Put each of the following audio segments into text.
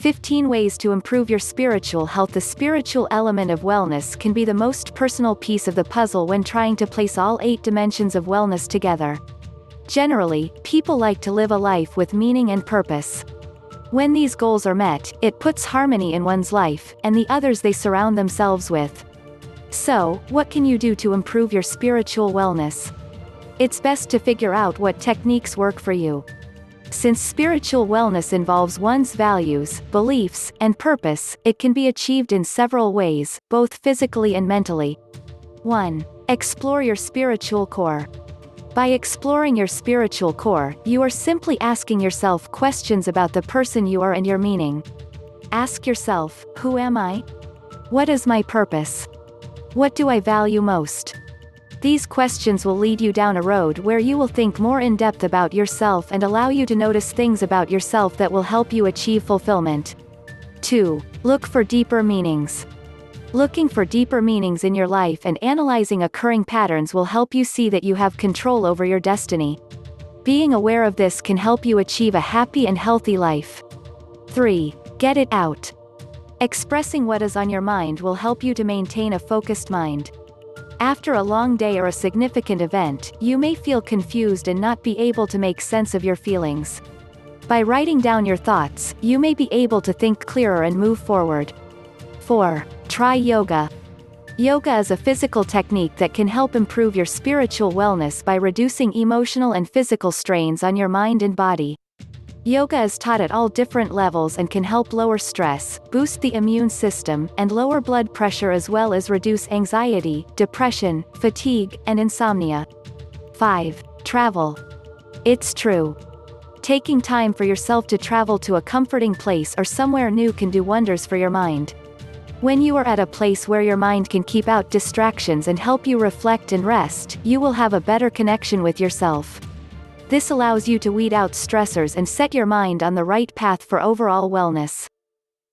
15 Ways to Improve Your Spiritual Health. The spiritual element of wellness can be the most personal piece of the puzzle when trying to place all 8 dimensions of wellness together. Generally, people like to live a life with meaning and purpose. When these goals are met, it puts harmony in one's life, and the others they surround themselves with. So, what can you do to improve your spiritual wellness? It's best to figure out what techniques work for you. Since spiritual wellness involves one's values, beliefs, and purpose, it can be achieved in several ways, both physically and mentally. 1. Explore your spiritual core. By exploring your spiritual core, you are simply asking yourself questions about the person you are and your meaning. Ask yourself, who am I? What is my purpose? What do I value most? These questions will lead you down a road where you will think more in depth about yourself and allow you to notice things about yourself that will help you achieve fulfillment. 2. Look for deeper meanings. Looking for deeper meanings in your life and analyzing occurring patterns will help you see that you have control over your destiny. Being aware of this can help you achieve a happy and healthy life. 3. Get it out. Expressing what is on your mind will help you to maintain a focused mind. After a long day or a significant event, you may feel confused and not be able to make sense of your feelings. By writing down your thoughts, you may be able to think clearer and move forward. 4. Try yoga. Yoga is a physical technique that can help improve your spiritual wellness by reducing emotional and physical strains on your mind and body. Yoga is taught at all different levels and can help lower stress, boost the immune system, and lower blood pressure as well as reduce anxiety, depression, fatigue, and insomnia. 5. Travel. It's true. Taking time for yourself to travel to a comforting place or somewhere new can do wonders for your mind. When you are at a place where your mind can keep out distractions and help you reflect and rest, you will have a better connection with yourself. This allows you to weed out stressors and set your mind on the right path for overall wellness.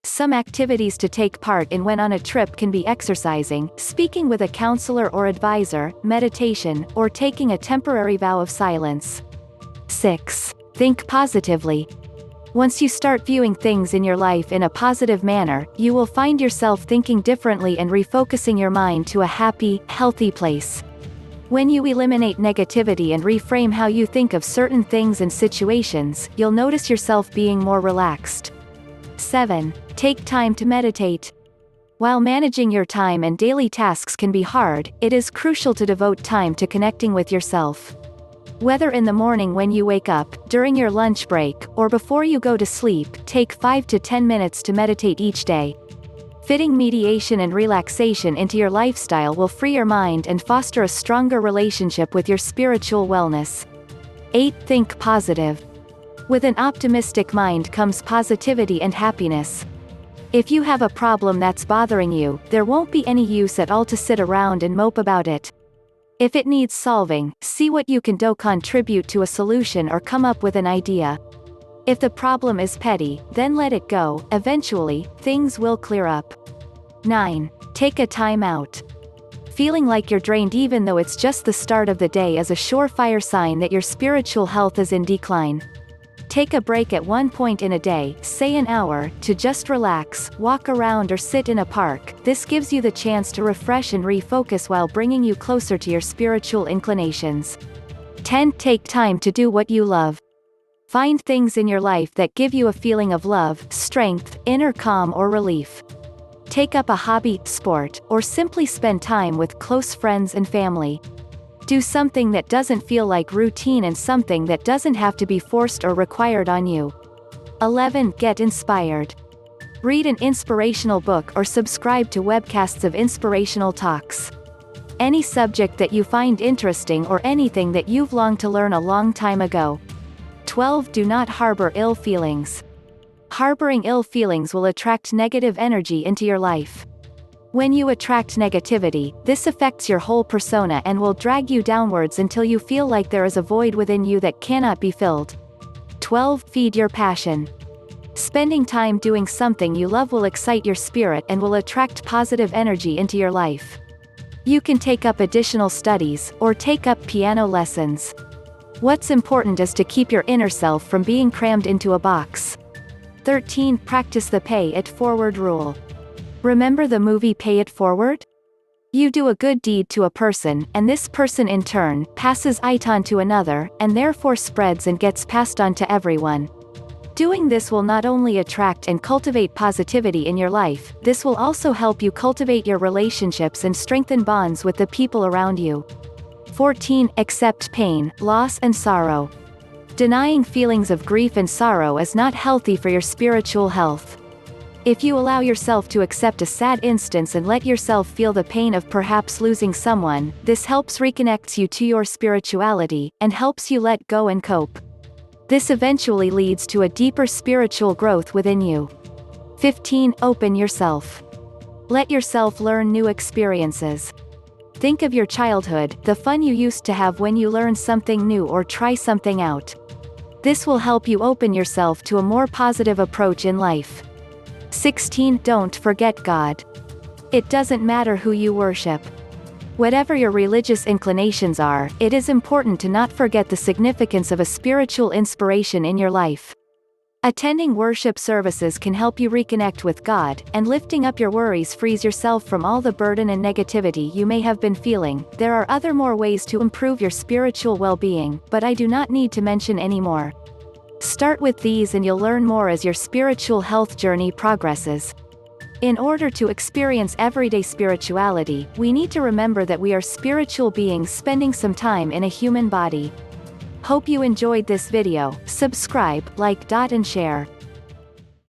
Some activities to take part in when on a trip can be exercising, speaking with a counselor or advisor, meditation, or taking a temporary vow of silence. 6. Think positively. Once you start viewing things in your life in a positive manner, you will find yourself thinking differently and refocusing your mind to a happy, healthy place. When you eliminate negativity and reframe how you think of certain things and situations, you'll notice yourself being more relaxed. 7. Take time to meditate. While managing your time and daily tasks can be hard, it is crucial to devote time to connecting with yourself. Whether in the morning when you wake up, during your lunch break, or before you go to sleep, take 5 to 10 minutes to meditate each day. Fitting meditation and relaxation into your lifestyle will free your mind and foster a stronger relationship with your spiritual wellness. 8. Think positive. With an optimistic mind comes positivity and happiness. If you have a problem that's bothering you, there won't be any use at all to sit around and mope about it. If it needs solving, see what you can do, contribute to a solution or come up with an idea. If the problem is petty, then let it go. Eventually, things will clear up. 9. Take a time out. Feeling like you're drained even though it's just the start of the day is a surefire sign that your spiritual health is in decline. Take a break at one point in a day, say an hour, to just relax, walk around or sit in a park. This gives you the chance to refresh and refocus while bringing you closer to your spiritual inclinations. 10. Take time to do what you love. Find things in your life that give you a feeling of love, strength, inner calm or relief. Take up a hobby, sport, or simply spend time with close friends and family. Do something that doesn't feel like routine and something that doesn't have to be forced or required on you. 11. Get inspired. Read an inspirational book or subscribe to webcasts of inspirational talks. Any subject that you find interesting or anything that you've longed to learn a long time ago. 12. Do not harbor ill feelings. Harboring ill feelings will attract negative energy into your life. When you attract negativity, this affects your whole persona and will drag you downwards until you feel like there is a void within you that cannot be filled. 12. Feed your passion. Spending time doing something you love will excite your spirit and will attract positive energy into your life. You can take up additional studies, or take up piano lessons. What's important is to keep your inner self from being crammed into a box. 13. Practice the pay it forward rule. Remember the movie Pay It Forward? You do a good deed to a person, and this person in turn passes it on to another, and therefore spreads and gets passed on to everyone. Doing this will not only attract and cultivate positivity in your life, this will also help you cultivate your relationships and strengthen bonds with the people around you. 14. Accept pain, loss and sorrow. Denying feelings of grief and sorrow is not healthy for your spiritual health. If you allow yourself to accept a sad instance and let yourself feel the pain of perhaps losing someone, this helps reconnect you to your spirituality, and helps you let go and cope. This eventually leads to a deeper spiritual growth within you. 15. Open yourself. Let yourself learn new experiences. Think of your childhood, the fun you used to have when you learned something new or try something out. This will help you open yourself to a more positive approach in life. 16. Don't forget God. It doesn't matter who you worship. Whatever your religious inclinations are, it is important to not forget the significance of a spiritual inspiration in your life. Attending worship services can help you reconnect with God, and lifting up your worries frees yourself from all the burden and negativity you may have been feeling. There are other more ways to improve your spiritual well-being, but I do not need to mention any more. Start with these and you'll learn more as your spiritual health journey progresses. In order to experience everyday spirituality, we need to remember that we are spiritual beings spending some time in a human body. Hope you enjoyed this video. Subscribe, like, and share.